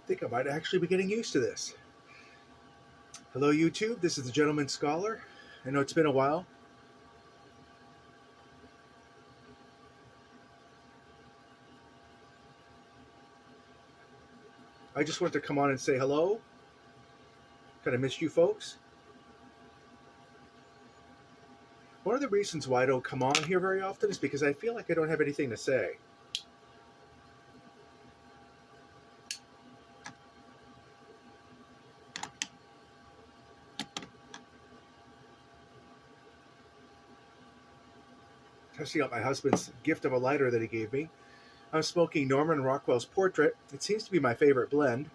think I might actually be getting used to this. Hello, YouTube. This is the Gentleman Scholar. I know it's been a while. I just wanted to come on and say hello. Kind of missed you folks. One of the reasons why I don't come on here very often is because I feel like I don't have anything to say. Testing out my husband's gift of a lighter that he gave me. I'm smoking Norman Rockwell's Portrait. It seems to be my favorite blend.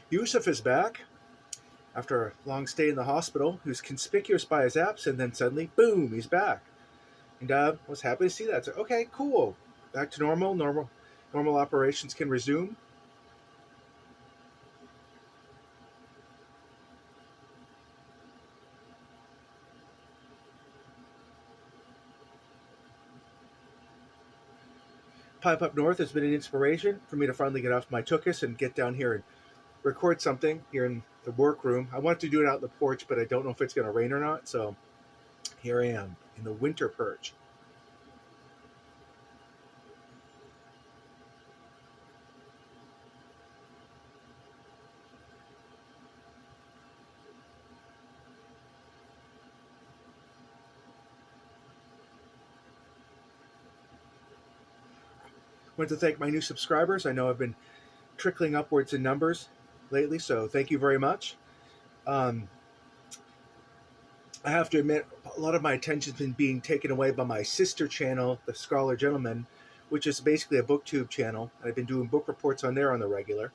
Yusuf is back. After a long stay in the hospital, he was conspicuous by his absence, and then suddenly, boom, he's back. And was happy to see that. So, okay, cool. Back to normal. Normal operations can resume. Pipe Up North has been an inspiration for me to finally get off my tuchus and get down here and record something here in the workroom. I want to do it out in the porch, but I don't know if it's going to rain or not. So here I am in the winter perch. I want to thank my new subscribers. I know I've been trickling upwards in numbers lately, so thank you very much. I have to admit, a lot of my attention's been being taken away by my sister channel, The Scholar Gentleman, which is basically a booktube channel. I've been doing book reports on there on the regular.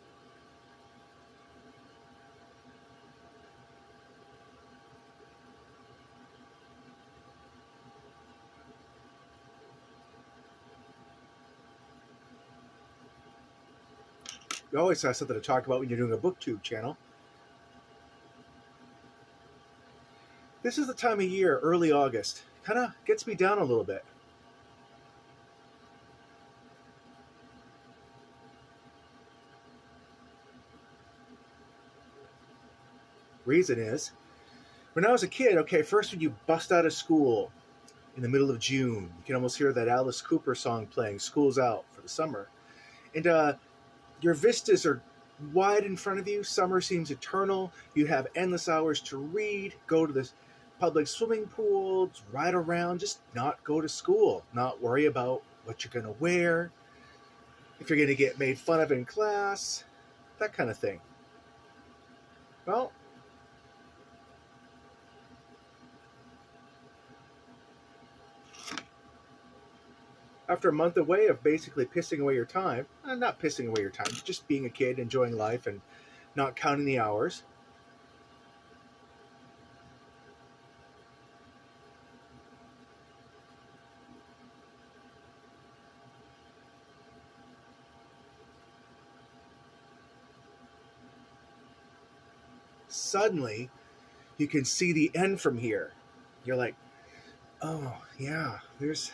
You always have something to talk about when you're doing a booktube channel. This is the time of year, early August. Kind of gets me down a little bit. Reason is, when I was a kid, okay, first when you bust out of school in the middle of June, you can almost hear that Alice Cooper song playing, School's Out for the summer. And your vistas are wide in front of you. Summer seems eternal. You have endless hours to read, go to the public swimming pools, ride around, just not go to school, not worry about what you're going to wear, if you're going to get made fun of in class, that kind of thing. Well, after a month away of basically pissing away your time, not pissing away your time, just being a kid, enjoying life, and not counting the hours, suddenly you can see the end from here. You're like, oh, yeah, there's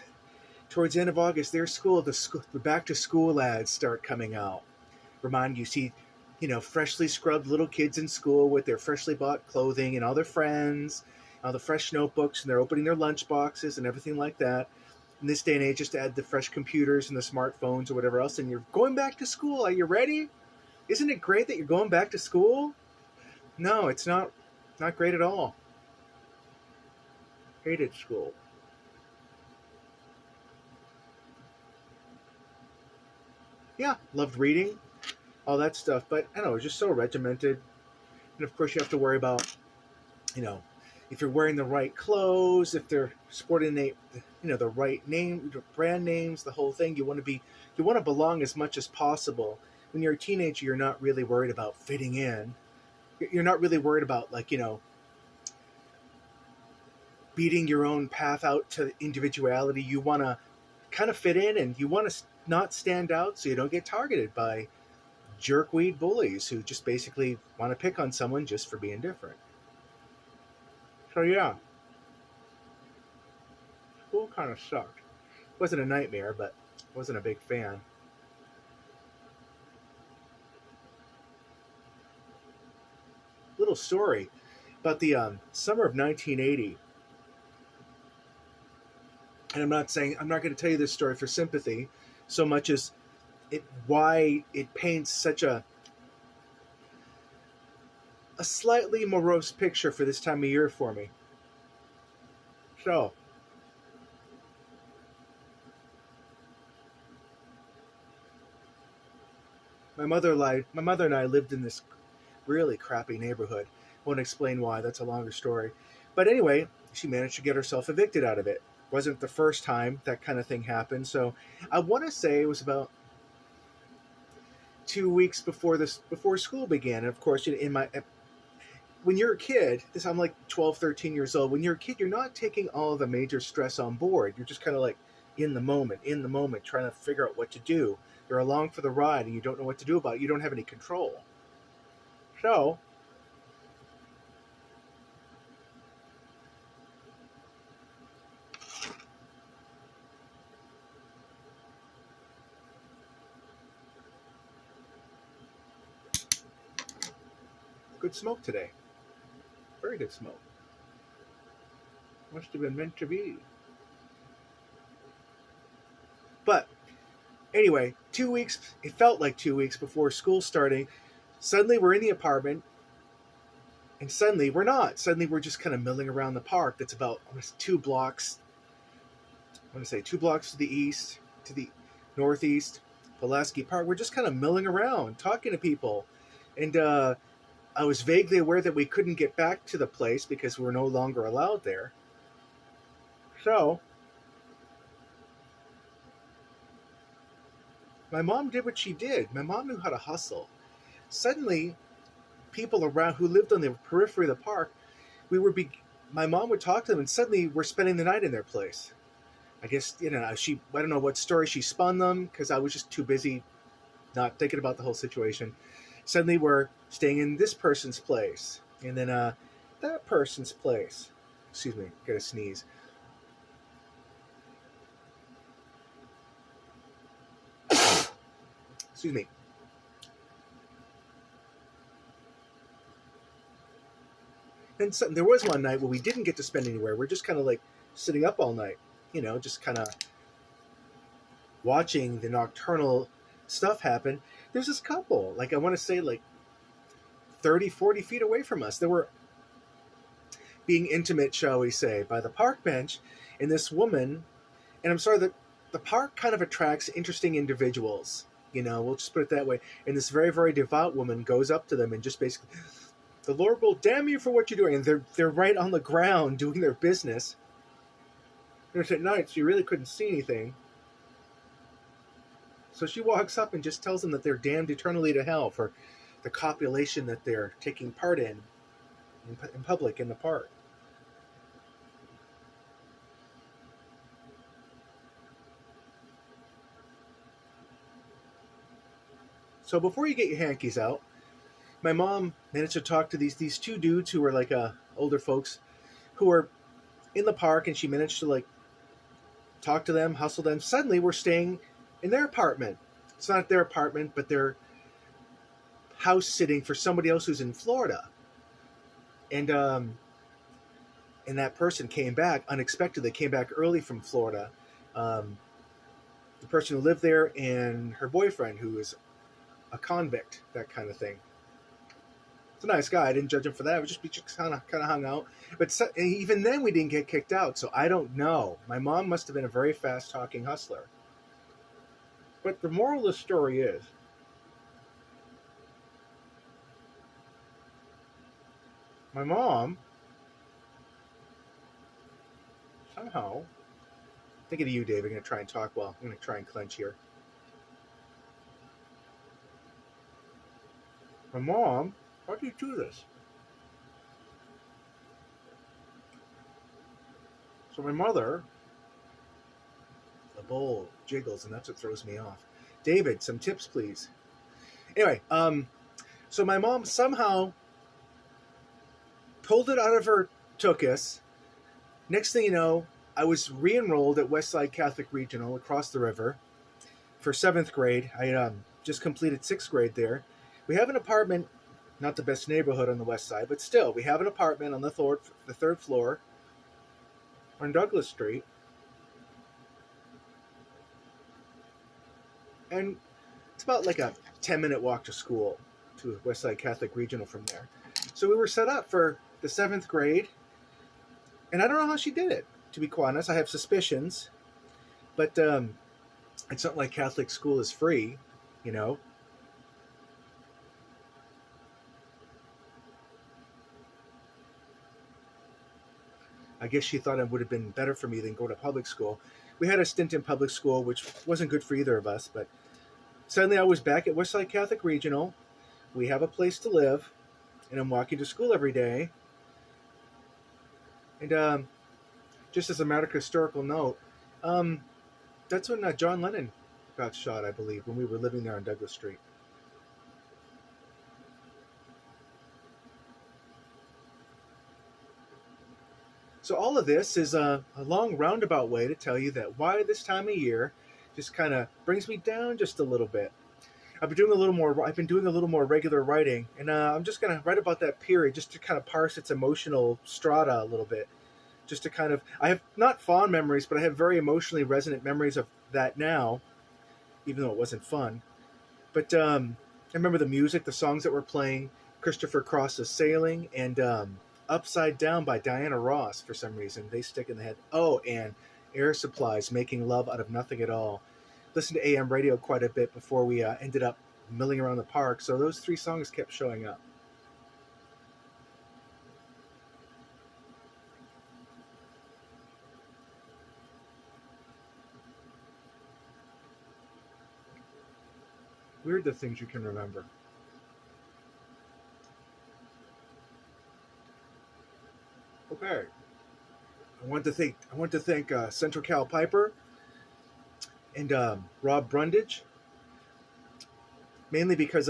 towards the end of August, there's school. The back to school ads start coming out. Remind you, see, freshly scrubbed little kids in school with their freshly bought clothing and all their friends, all the fresh notebooks, and they're opening their lunch boxes and everything like that. In this day and age, just to add the fresh computers and the smartphones or whatever else, and you're going back to school. Are you ready? Isn't it great that you're going back to school? No, it's not great at all. Hated school. Yeah, loved reading, all that stuff, but I don't know, it's just so regimented. And of course, you have to worry about, if you're wearing the right clothes, if they're sporting the right name, brand names, the whole thing. You want to belong as much as possible. When you're a teenager, you're not really worried about fitting in. You're not really worried about beating your own path out to individuality. You want to kind of fit in, and you want to not stand out so you don't get targeted by jerkweed bullies who just basically want to pick on someone just for being different. So yeah. School kind of sucked. It wasn't a nightmare, but I wasn't a big fan. Little story about the summer of 1980. And I'm not going to tell you this story for sympathy so much as why it paints such a slightly morose picture for this time of year for me. So, my mother and I lived in this really crappy neighborhood. Won't explain why, that's a longer story. But anyway, she managed to get herself evicted out of it. Wasn't the first time that kind of thing happened. So, I want to say it was about 2 weeks before school began. And of course, in my when you're a kid, this I'm like 12, 13 years old. When you're a kid, you're not taking all of the major stress on board. You're just kind of like in the moment, trying to figure out what to do. You're along for the ride and you don't know what to do about it. You don't have any control. So, good smoke today. Very good smoke. Must have been meant to be. But anyway, 2 weeks, it felt like 2 weeks before school starting. Suddenly we're in the apartment, and suddenly we're not. Suddenly we're just kind of milling around the park that's about almost 2 blocks. I want to say 2 blocks to the east, to the northeast, Pulaski Park. We're just kind of milling around, talking to people. And I was vaguely aware that we couldn't get back to the place because we were no longer allowed there. So, my mom did what she did. My mom knew how to hustle. Suddenly, people around who lived on the periphery of the park, we would be. My mom would talk to them, and suddenly we're spending the night in their place. I guess I don't know what story she spun them because I was just too busy not thinking about the whole situation. Suddenly we're staying in this person's place, and then that person's place. Excuse me, gotta sneeze. Excuse me. And so, there was one night where we didn't get to spend anywhere. We're just kind of like sitting up all night, just kind of watching the nocturnal stuff happen. There's this couple, like I want to say like 30, 40 feet away from us. They were being intimate, shall we say, by the park bench. And this woman, and I'm sorry, the park kind of attracts interesting individuals. We'll just put it that way. And this very, very devout woman goes up to them and just basically, the Lord will damn you for what you're doing. And they're right on the ground doing their business. And it's at night, so you really couldn't see anything. So she walks up and just tells them that they're damned eternally to hell for the copulation that they're taking part in public in the park. So before you get your hankies out, my mom managed to talk to these two dudes who were like older folks who were in the park, and she managed to like talk to them, hustle them. Suddenly, we're staying in their apartment. It's not their apartment, but they're house sitting for somebody else who's in Florida. And that person came back unexpectedly. Came back early from Florida. Um, the person who lived there and her boyfriend, who was a convict, that kind of thing. It's a nice guy. I didn't judge him for that. We just kind of hung out. But even then, we didn't get kicked out. So I don't know. My mom must have been a very fast talking hustler. But the moral of the story is, my mom somehow, thinking of you, Dave. I'm going to try and talk well. I'm going to try and clench here. My mom, how do you do this? So my mother, the bowl jiggles, and that's what throws me off. David, some tips, please. Anyway, so my mom somehow pulled it out of her tuchus. Next thing you know, I was re-enrolled at Westside Catholic Regional across the river for 7th grade. I just completed 6th grade there. We have an apartment, not the best neighborhood on the west side, but still, we have an apartment on the third floor on Douglas Street. And it's about like a 10-minute walk to school, to Westside Catholic Regional from there. So we were set up for the 7th grade, and I don't know how she did it, to be quite honest. I have suspicions, but it's not like Catholic school is free, you know. I guess she thought it would have been better for me than go to public school. We had a stint in public school, which wasn't good for either of us, but suddenly I was back at Westside Catholic Regional. We have a place to live, and I'm walking to school every day. And just as a matter of historical note, that's when John Lennon got shot, I believe, when we were living there on Douglas Street. So all of this is a long roundabout way to tell you that why this time of year just kind of brings me down just a little bit. I've been doing a little more regular writing, and I'm just going to write about that period just to kind of parse its emotional strata a little bit. Just to kind of, I have not fond memories, but I have very emotionally resonant memories of that now, even though it wasn't fun. But I remember the music, the songs that were playing, Christopher Cross's Sailing, and Upside Down by Diana Ross, for some reason. They stick in the head. Oh, and Air Supply's Making Love Out of Nothing at All. Listened to AM radio quite a bit before we ended up milling around the park, so those 3 songs kept showing up. Weird the things you can remember. Okay. I want to thank Central Cal Piper and Rob Brundage, mainly because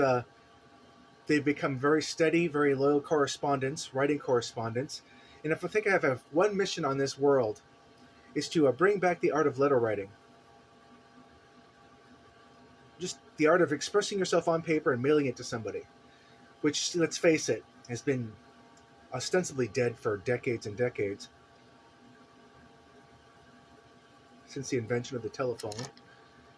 they've become very steady, very loyal correspondents, writing correspondents. And if I think I have one mission on this world, is to bring back the art of letter writing. Just the art of expressing yourself on paper and mailing it to somebody, which, let's face it, has been ostensibly dead for decades and decades, since the invention of the telephone.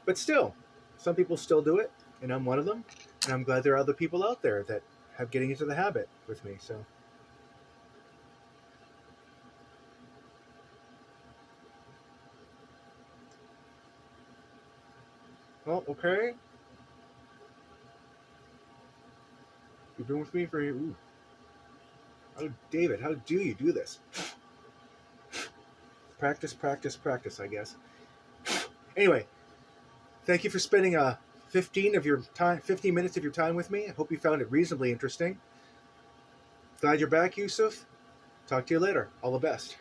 But still, some people still do it, and I'm one of them. And I'm glad there are other people out there that have getting into the habit with me. So, well, okay. You've been with me for... Ooh. Oh, David, how do you do this? Practice, practice, practice, I guess. Anyway, thank you for spending 15 minutes of your time with me. I hope you found it reasonably interesting. Glad you're back, Yusuf. Talk to you later. All the best.